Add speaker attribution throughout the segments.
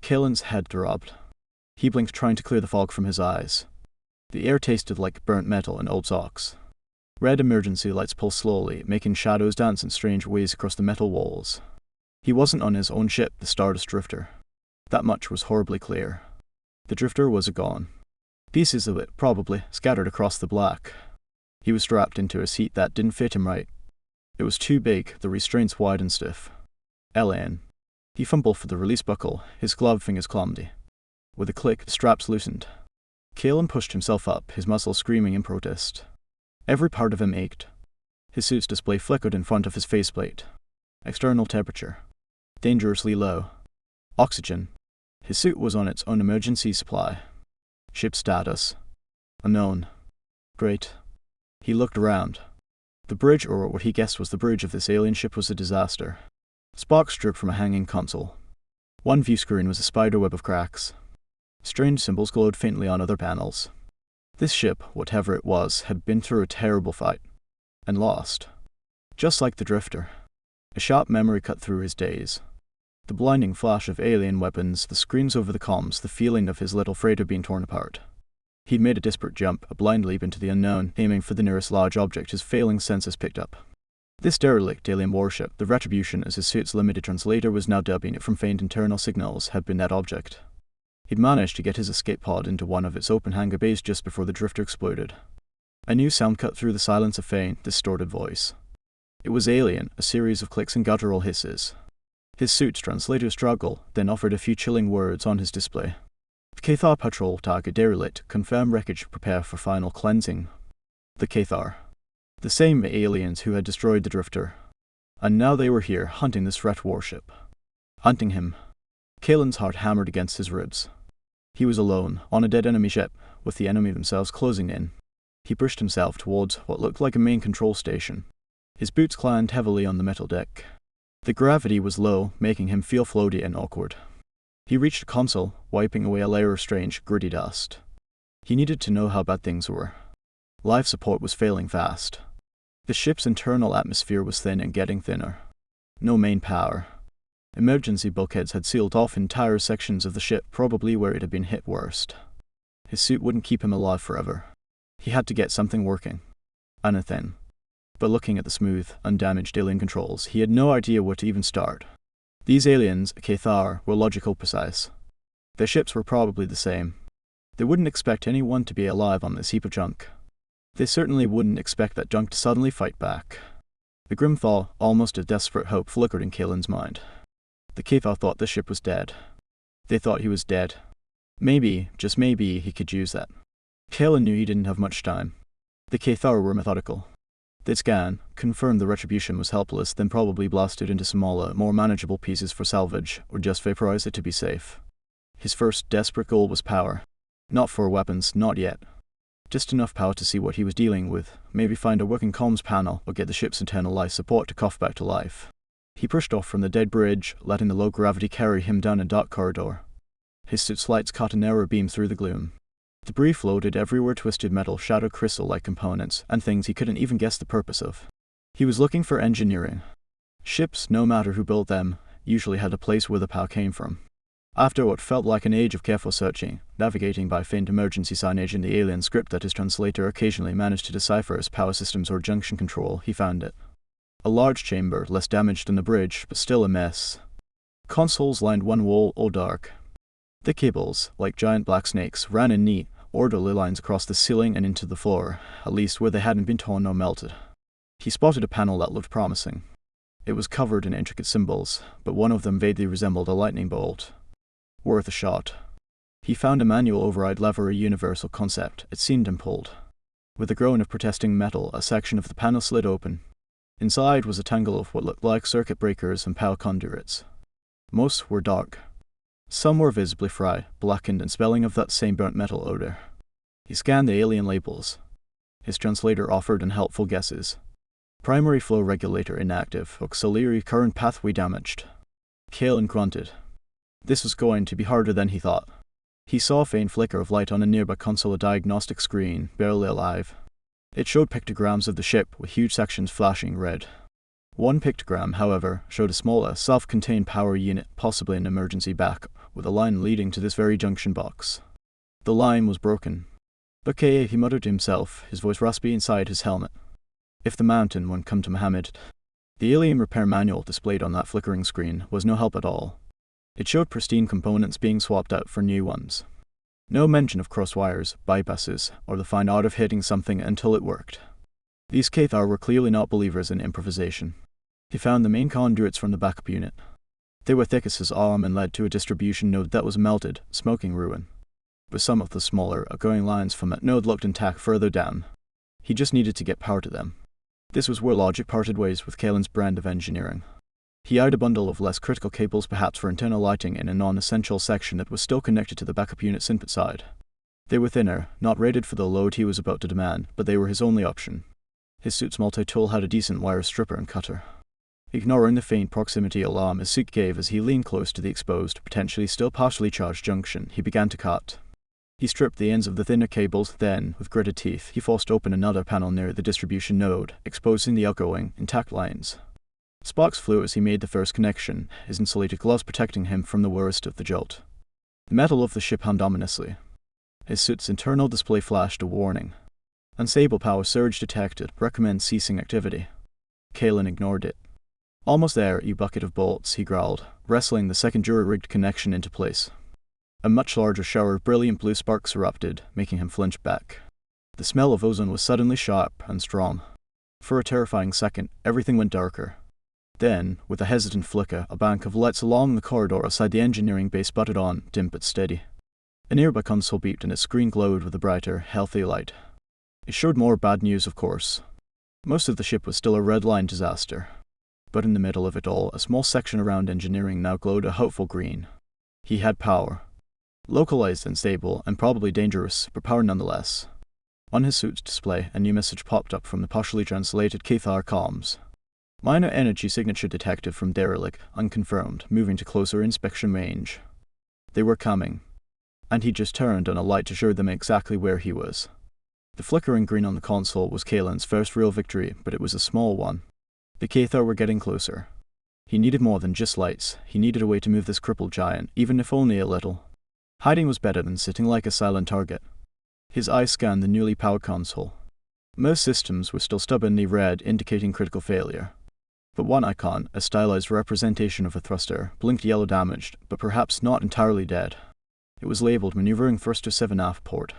Speaker 1: Kaelin's head throbbed. He blinked, trying to clear the fog from his eyes. The air tasted like burnt metal and old socks. Red emergency lights pulsed slowly, making shadows dance in strange ways across the metal walls. He wasn't on his own ship, the Stardust Drifter. That much was horribly clear. The Drifter was gone. Pieces of it, probably, scattered across the black. He was strapped into a seat that didn't fit him right. It was too big, the restraints wide and stiff. Alien. He fumbled for the release buckle, his gloved fingers clumsy. With a click, the straps loosened. Kaelin pushed himself up, his muscles screaming in protest. Every part of him ached. His suit's display flickered in front of his faceplate. External temperature. Dangerously low. Oxygen. His suit was on its own emergency supply. Ship status. Unknown. Great. He looked around. The bridge, or what he guessed was the bridge of this alien ship, was a disaster. Sparks dripped from a hanging console. One view screen was a spiderweb of cracks. Strange symbols glowed faintly on other panels. This ship, whatever it was, had been through a terrible fight. And lost. Just like the Drifter. A sharp memory cut through his daze. The blinding flash of alien weapons, the screams over the comms, the feeling of his little freighter being torn apart. He'd made a desperate jump, a blind leap into the unknown, aiming for the nearest large object his failing senses picked up. This derelict alien warship, the Retribution as his suit's limited translator was now dubbing it from faint internal signals, had been that object. He'd managed to get his escape pod into one of its open hangar bays just before the Drifter exploded. A new sound cut through the silence of faint, distorted voice. It was alien, a series of clicks and guttural hisses. His suit's translator struggled, then offered a few chilling words on his display. Cathar patrol target derelict, confirm wreckage, prepare for final cleansing. The Cathar. The same aliens who had destroyed the Drifter. And now they were here, hunting this Ret warship. Hunting him. Kaelin's heart hammered against his ribs. He was alone, on a dead enemy ship, with the enemy themselves closing in. He pushed himself towards what looked like a main control station. His boots clanged heavily on the metal deck. The gravity was low, making him feel floaty and awkward. He reached a console, wiping away a layer of strange, gritty dust. He needed to know how bad things were. Life support was failing fast. The ship's internal atmosphere was thin and getting thinner. No main power. Emergency bulkheads had sealed off entire sections of the ship, probably where it had been hit worst. His suit wouldn't keep him alive forever. He had to get something working. Anything. But looking at the smooth, undamaged alien controls, he had no idea where to even start. These aliens, Cathar, were logical precise. Their ships were probably the same. They wouldn't expect anyone to be alive on this heap of junk. They certainly wouldn't expect that junk to suddenly fight back. The grim thought, almost a desperate hope, flickered in Kaelin's mind. The Cathar thought the ship was dead. They thought he was dead. Maybe, just maybe, he could use that. Kaelin knew he didn't have much time. The Cathar were methodical. They'd scan, confirm the Retribution was helpless, then probably blast it into smaller, more manageable pieces for salvage, or just vaporize it to be safe. His first desperate goal was power. Not for weapons, not yet. Just enough power to see what he was dealing with, maybe find a working comms panel, or get the ship's internal life support to cough back to life. He pushed off from the dead bridge, letting the low gravity carry him down a dark corridor. His suit's lights caught a narrow beam through the gloom. Debris floated everywhere, twisted metal, shattered crystal-like components, and things he couldn't even guess the purpose of. He was looking for engineering. Ships, no matter who built them, usually had a place where the power came from. After what felt like an age of careful searching, navigating by faint emergency signage in the alien script that his translator occasionally managed to decipher as power systems or junction control, he found it. A large chamber, less damaged than the bridge, but still a mess. Consoles lined one wall, all dark. The cables, like giant black snakes, ran in neat, orderly lines across the ceiling and into the floor, at least where they hadn't been torn or melted. He spotted a panel that looked promising. It was covered in intricate symbols, but one of them vaguely resembled a lightning bolt. Worth a shot. He found a manual override lever, a universal concept. It seemed and pulled. With a groan of protesting metal, a section of the panel slid open. Inside was a tangle of what looked like circuit breakers and power conduits. Most were dark. Some were visibly fried, blackened, and smelling of that same burnt metal odor. He scanned the alien labels. His translator offered unhelpful guesses. Primary flow regulator inactive, auxiliary current pathway damaged. Kaelin grunted. This was going to be harder than he thought. He saw a faint flicker of light on a nearby console, a diagnostic screen, barely alive. It showed pictograms of the ship, with huge sections flashing red. One pictogram, however, showed a smaller, self-contained power unit, possibly an emergency backup, with a line leading to this very junction box. The line was broken. Okay, he muttered to himself, his voice raspy inside his helmet. If the mountain won't come to Mohammed. The alien repair manual displayed on that flickering screen was no help at all. It showed pristine components being swapped out for new ones. No mention of crosswires, bypasses, or the fine art of hitting something until it worked. These Cathar were clearly not believers in improvisation. He found the main conduits from the backup unit. They were thick as his arm and led to a distribution node that was melted, smoking ruin. But some of the smaller, outgoing lines from that node looked intact further down. He just needed to get power to them. This was where logic parted ways with Kaelin's brand of engineering. He eyed a bundle of less critical cables perhaps for internal lighting in a non-essential section that was still connected to the backup unit's input side. They were thinner, not rated for the load he was about to demand, but they were his only option. His suit's multi-tool had a decent wire stripper and cutter. Ignoring the faint proximity alarm his suit gave as he leaned close to the exposed, potentially still partially charged junction, he began to cut. He stripped the ends of the thinner cables, then, with gritted teeth, he forced open another panel near the distribution node, exposing the outgoing, intact lines. Sparks flew as he made the first connection, his insulated gloves protecting him from the worst of the jolt. The metal of the ship hummed ominously. His suit's internal display flashed a warning. Unstable power surge detected, recommend ceasing activity. Kaelin ignored it. Almost there, you bucket of bolts, he growled, wrestling the second jury-rigged connection into place. A much larger shower of brilliant blue sparks erupted, making him flinch back. The smell of ozone was suddenly sharp and strong. For a terrifying second, everything went darker. Then, with a hesitant flicker, a bank of lights along the corridor outside the engineering base butted on, dim but steady. A nearby console beeped and its screen glowed with a brighter, healthy light. It showed more bad news, of course. Most of the ship was still a red-line disaster. But in the middle of it all, a small section around engineering now glowed a hopeful green. He had power. Localized and stable, and probably dangerous, but power nonetheless. On his suit's display, a new message popped up from the partially translated Cathar comms. Minor energy signature detected from derelict, unconfirmed, moving to closer inspection range. They were coming. And he just turned on a light to show them exactly where he was. The flickering green on the console was Kaelin's first real victory, but it was a small one. The Cathar were getting closer. He needed more than just lights. He needed a way to move this crippled giant, even if only a little. Hiding was better than sitting like a silent target. His eyes scanned the newly powered console. Most systems were still stubbornly red, indicating critical failure. But one icon, a stylized representation of a thruster, blinked yellow damaged, but perhaps not entirely dead. It was labeled Maneuvering First to 7 Aft Port.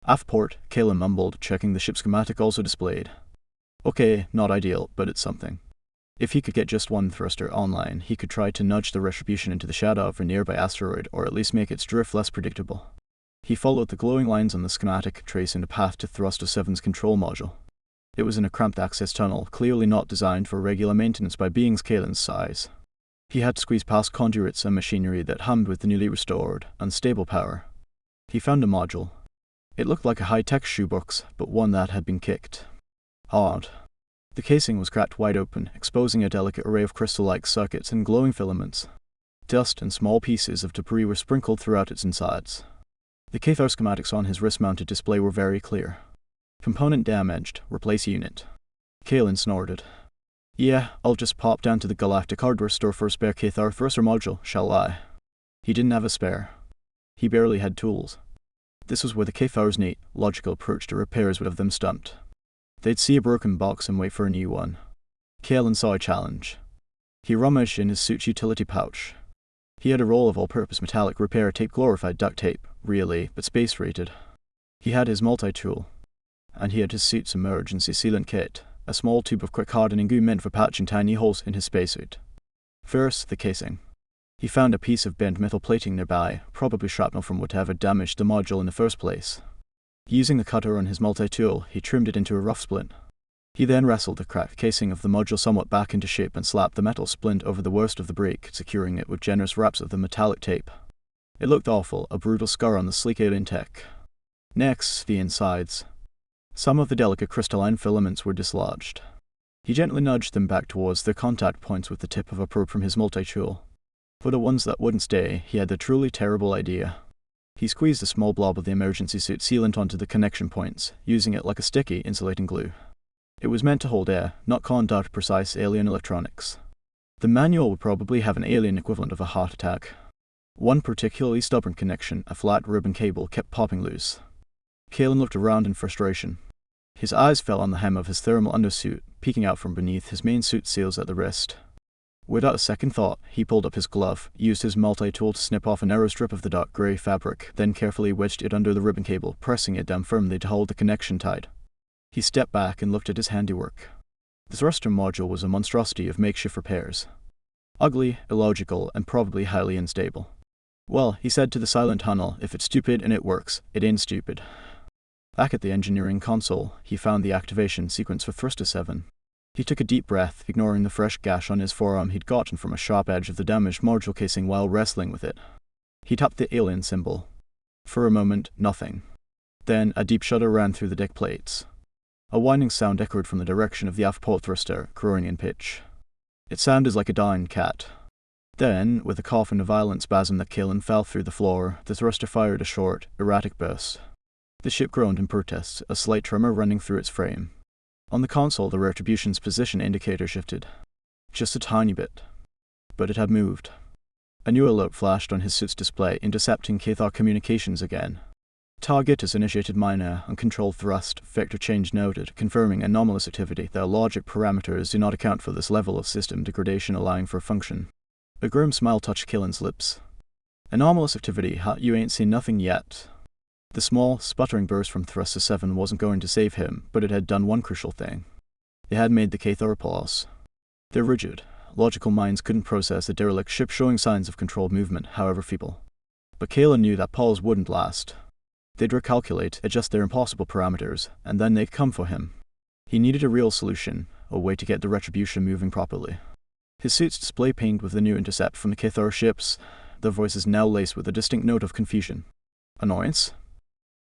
Speaker 1: Aft port, Kaelin mumbled, checking the ship's schematic also displayed. Okay, not ideal, but it's something. If he could get just one thruster online, he could try to nudge the retribution into the shadow of a nearby asteroid, or at least make its drift less predictable. He followed the glowing lines on the schematic, tracing the path to Thruster 7's control module. It was in a cramped access tunnel, clearly not designed for regular maintenance by beings Kaelin's size. He had to squeeze past conduits and machinery that hummed with the newly restored, unstable power. He found a module. It looked like a high-tech shoebox, but one that had been kicked. Hard. The casing was cracked wide open, exposing a delicate array of crystal-like circuits and glowing filaments. Dust and small pieces of debris were sprinkled throughout its insides. The Cathar schematics on his wrist-mounted display were very clear. Component damaged. Replace unit. Kaelin snorted. Yeah, I'll just pop down to the Galactic Hardware store for a spare Cathar thruster module, shall I? He didn't have a spare. He barely had tools. This was where the Cathar's neat, logical approach to repairs would have them stumped. They'd see a broken box and wait for a new one. Kaelin saw a challenge. He rummaged in his suit's utility pouch. He had a roll of all-purpose metallic repair tape, glorified duct tape, really, but space-rated. He had his multi-tool. And he had his suit's emergency sealant kit, a small tube of quick hardening goo meant for patching tiny holes in his spacesuit. First, the casing. He found a piece of bent metal plating nearby, probably shrapnel from whatever damaged the module in the first place. Using the cutter on his multi-tool, he trimmed it into a rough splint. He then wrestled the cracked casing of the module somewhat back into shape and slapped the metal splint over the worst of the break, securing it with generous wraps of the metallic tape. It looked awful, a brutal scar on the sleek alien tech. Next, the insides. Some of the delicate crystalline filaments were dislodged. He gently nudged them back towards their contact points with the tip of a probe from his multi-tool. For the ones that wouldn't stay, he had the truly terrible idea. He squeezed a small blob of the emergency suit sealant onto the connection points, using it like a sticky, insulating glue. It was meant to hold air, not conduct precise alien electronics. The manual would probably have an alien equivalent of a heart attack. One particularly stubborn connection, a flat ribbon cable, kept popping loose. Kalen looked around in frustration. His eyes fell on the hem of his thermal undersuit, peeking out from beneath his main suit seals at the wrist. Without a second thought, he pulled up his glove, used his multi-tool to snip off a narrow strip of the dark grey fabric, then carefully wedged it under the ribbon cable, pressing it down firmly to hold the connection tight. He stepped back and looked at his handiwork. The thruster module was a monstrosity of makeshift repairs. Ugly, illogical, and probably highly unstable. Well, he said to the silent tunnel, if it's stupid and it works, it ain't stupid. Back at the engineering console, he found the activation sequence for Thruster 7. He took a deep breath, ignoring the fresh gash on his forearm he'd gotten from a sharp edge of the damaged module casing while wrestling with it. He tapped the alien symbol. For a moment, nothing. Then, a deep shudder ran through the deck plates. A whining sound echoed from the direction of the aft port thruster, growing in pitch. It sounded like a dying cat. Then, with a cough and a violent spasm that Kalen fell through the floor, the thruster fired a short, erratic burst. The ship groaned in protest, a slight tremor running through its frame. On the console, the Retribution's position indicator shifted. Just a tiny bit. But it had moved. A new alert flashed on his suit's display, intercepting Cathar communications again. Target has initiated minor, uncontrolled thrust, vector change noted, confirming anomalous activity. Their logic parameters do not account for this level of system degradation, allowing for function. A grim smile touched Kalen's lips. Anomalous activity, you ain't seen nothing yet. The small, sputtering burst from Thruster 7 wasn't going to save him, but it had done one crucial thing. It had made the Cathar pause. Their rigid, logical minds couldn't process the derelict ship showing signs of controlled movement, however feeble. But Kalen knew that pause wouldn't last. They'd recalculate, adjust their impossible parameters, and then they'd come for him. He needed a real solution, a way to get the Retribution moving properly. His suit's display pinged with the new intercept from the Cathar ships, their voices now laced with a distinct note of confusion. Annoyance?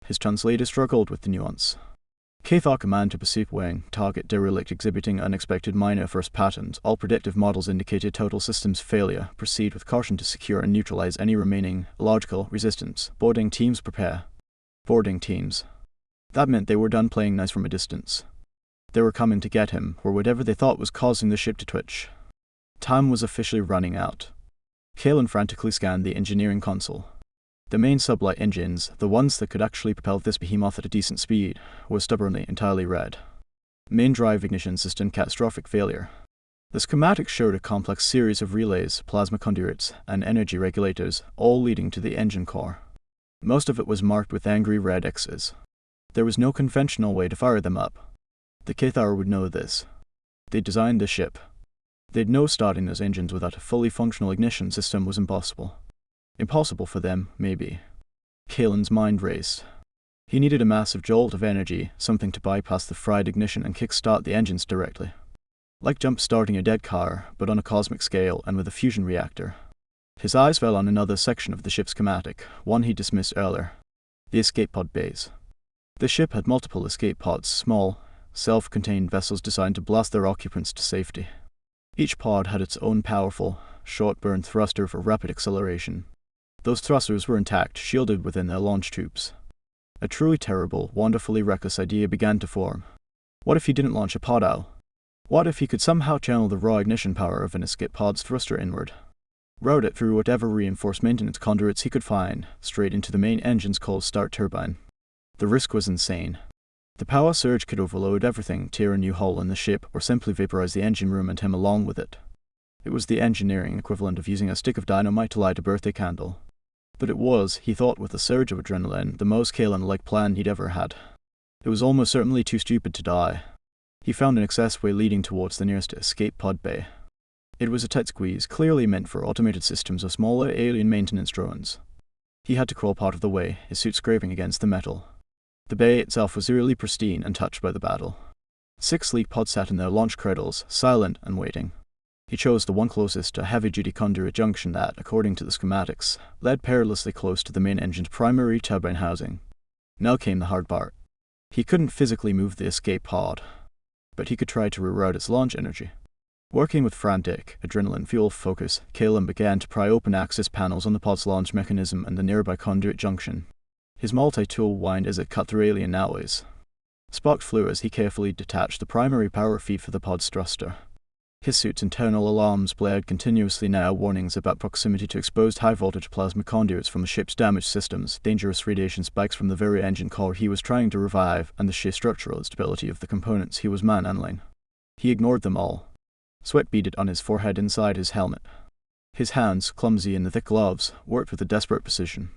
Speaker 1: His translator struggled with the nuance. Cathar command to pursuit wing, target derelict exhibiting unexpected minor first patterns. All predictive models indicated total systems failure. Proceed with caution to secure and neutralize any remaining illogical resistance. Boarding teams prepare. Boarding teams. That meant they were done playing nice from a distance. They were coming to get him, or whatever they thought was causing the ship to twitch. Time was officially running out. Kalen frantically scanned the engineering console. The main sublight engines, the ones that could actually propel this behemoth at a decent speed, were stubbornly entirely red. Main drive ignition system catastrophic failure. The schematic showed a complex series of relays, plasma conduits, and energy regulators, all leading to the engine core. Most of it was marked with angry red X's. There was no conventional way to fire them up. The Cathar would know this. They designed the ship. They'd know starting those engines without a fully functional ignition system was impossible. Impossible for them, maybe. Kalen's mind raced. He needed a massive jolt of energy, something to bypass the fried ignition and kick-start the engines directly. Like jump-starting a dead car, but on a cosmic scale and with a fusion reactor. His eyes fell on another section of the ship's schematic, one he dismissed earlier. The escape pod bays. The ship had multiple escape pods, small, self-contained vessels designed to blast their occupants to safety. Each pod had its own powerful, short-burn thruster for rapid acceleration. Those thrusters were intact, shielded within their launch tubes. A truly terrible, wonderfully reckless idea began to form. What if he didn't launch a pod owl? What if he could somehow channel the raw ignition power of an escape pod's thruster inward? Route it through whatever reinforced maintenance conduits he could find, straight into the main engine's cold start turbine. The risk was insane. The power surge could overload everything, tear a new hole in the ship, or simply vaporize the engine room and him along with it. It was the engineering equivalent of using a stick of dynamite to light a birthday candle. But it was, he thought with a surge of adrenaline, the most Kalen-like plan he'd ever had. It was almost certainly too stupid to die. He found an accessway leading towards the nearest escape pod bay. It was a tight squeeze, clearly meant for automated systems of smaller alien maintenance drones. He had to crawl part of the way, his suit scraping against the metal. The bay itself was eerily pristine, untouched by the battle. 6 sleek pods sat in their launch cradles, silent and waiting. He chose the one closest to a heavy-duty conduit junction that, according to the schematics, led perilously close to the main engine's primary turbine housing. Now came the hard part. He couldn't physically move the escape pod, but he could try to reroute its launch energy. Working with frantic, adrenaline-fueled focus, Kalen began to pry open access panels on the pod's launch mechanism and the nearby conduit junction. His multi-tool whined as it cut through alien alloys. Sparks flew as he carefully detached the primary power feed for the pod's thruster. His suit's internal alarms blared continuously now, warnings about proximity to exposed high-voltage plasma conduits from the ship's damaged systems, dangerous radiation spikes from the very engine core he was trying to revive, and the sheer structural instability of the components he was manhandling. He ignored them all. Sweat beaded on his forehead inside his helmet. His hands, clumsy in the thick gloves, worked with a desperate precision.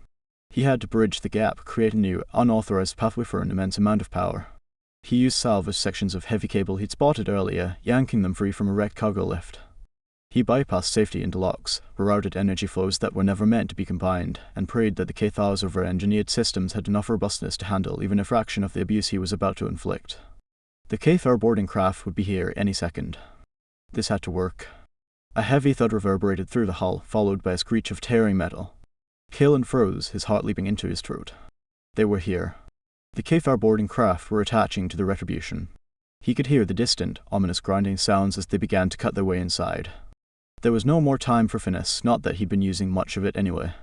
Speaker 1: He had to bridge the gap, create a new, unauthorized pathway for an immense amount of power. He used salvage sections of heavy cable he'd spotted earlier, yanking them free from a wrecked cargo lift. He bypassed safety interlocks, rerouted energy flows that were never meant to be combined, and prayed that the Cathar's over-engineered systems had enough robustness to handle even a fraction of the abuse he was about to inflict. The Cathar boarding craft would be here any second. This had to work. A heavy thud reverberated through the hull, followed by a screech of tearing metal. Kalen froze, his heart leaping into his throat. They were here. The Cathar boarding craft were attaching to the Retribution. He could hear the distant, ominous grinding sounds as they began to cut their way inside. There was no more time for finesse, not that he'd been using much of it anyway.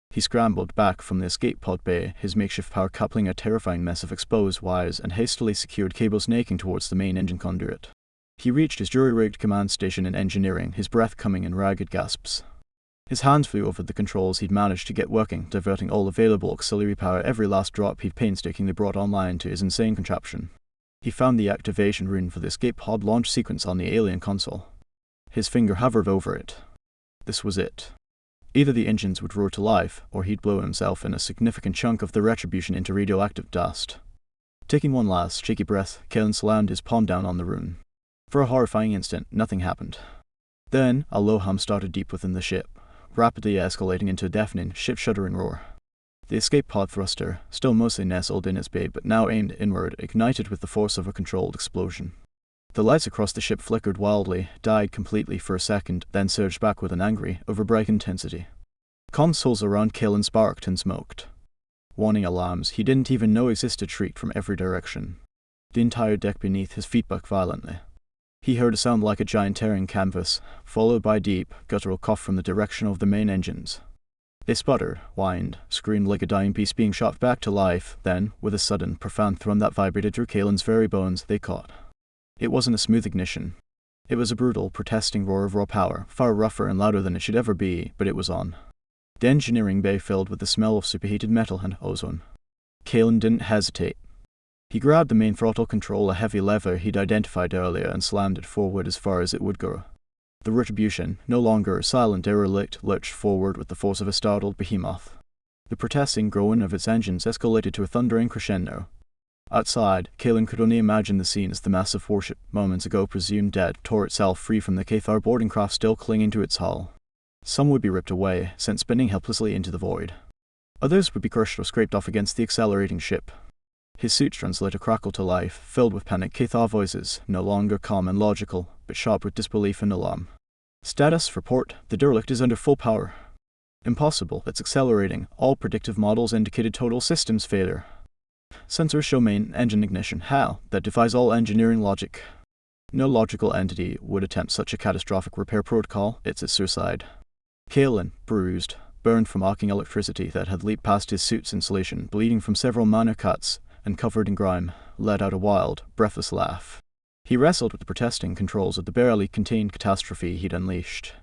Speaker 1: He scrambled back from the escape pod bay, his makeshift power coupling a terrifying mess of exposed wires and hastily secured cables snaking towards the main engine conduit. He reached his jury-rigged command station in engineering, his breath coming in ragged gasps. His hands flew over the controls he'd managed to get working, diverting all available auxiliary power, every last drop he'd painstakingly brought online to his insane contraption. He found the activation rune for the escape pod launch sequence on the alien console. His finger hovered over it. This was it. Either the engines would roar to life, or he'd blow himself and a significant chunk of the Retribution into radioactive dust. Taking one last, shaky breath, Kalen slammed his palm down on the rune. For a horrifying instant, nothing happened. Then, a low hum started deep within the ship, rapidly escalating into a deafening, ship-shuddering roar. The escape pod thruster, still mostly nestled in its bay but now aimed inward, ignited with the force of a controlled explosion. The lights across the ship flickered wildly, died completely for a second, then surged back with an angry, overbright intensity. Consoles around Kalen sparked and smoked. Warning alarms he didn't even know existed shrieked from every direction. The entire deck beneath his feet bucked violently. He heard a sound like a giant tearing canvas, followed by a deep, guttural cough from the direction of the main engines. They sputtered, whined, screamed like a dying beast being shot back to life, then, with a sudden, profound thrum that vibrated through Kalen's very bones, they caught. It wasn't a smooth ignition. It was a brutal, protesting roar of raw power, far rougher and louder than it should ever be, but it was on. The engineering bay filled with the smell of superheated metal and ozone. Kalen didn't hesitate. He grabbed the main throttle control, a heavy lever he'd identified earlier, and slammed it forward as far as it would go. The Retribution, no longer a silent derelict, lurched forward with the force of a startled behemoth. The protesting groan of its engines escalated to a thundering crescendo. Outside, Kalen could only imagine the scene as the massive warship, moments ago presumed dead, tore itself free from the Cathar boarding craft still clinging to its hull. Some would be ripped away, sent spinning helplessly into the void. Others would be crushed or scraped off against the accelerating ship. His suit translator crackled to life, filled with panic Cathar voices, no longer calm and logical, but sharp with disbelief and alarm. Status report, the derelict is under full power. Impossible, it's accelerating. All predictive models indicated total systems failure. Sensors show main engine ignition. How? That defies all engineering logic. No logical entity would attempt such a catastrophic repair protocol. It's a suicide. Kalen, bruised, burned from arcing electricity that had leaped past his suit's insulation, bleeding from several minor cuts, and covered in grime, let out a wild, breathless laugh. He wrestled with the protesting controls of the barely contained catastrophe he'd unleashed.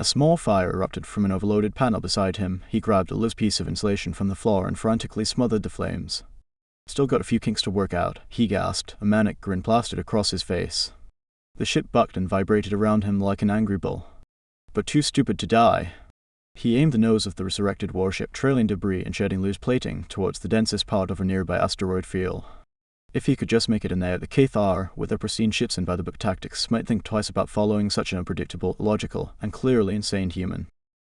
Speaker 1: A small fire erupted from an overloaded panel beside him. He grabbed a loose piece of insulation from the floor and frantically smothered the flames. Still got a few kinks to work out, he gasped, a manic grin plastered across his face. The ship bucked and vibrated around him like an angry bull. But too stupid to die. He aimed the nose of the resurrected warship, trailing debris and shedding loose plating, towards the densest part of a nearby asteroid field. If he could just make it in there, the Cathar, with their pristine ships and by-the-book tactics, might think twice about following such an unpredictable, illogical, and clearly insane human.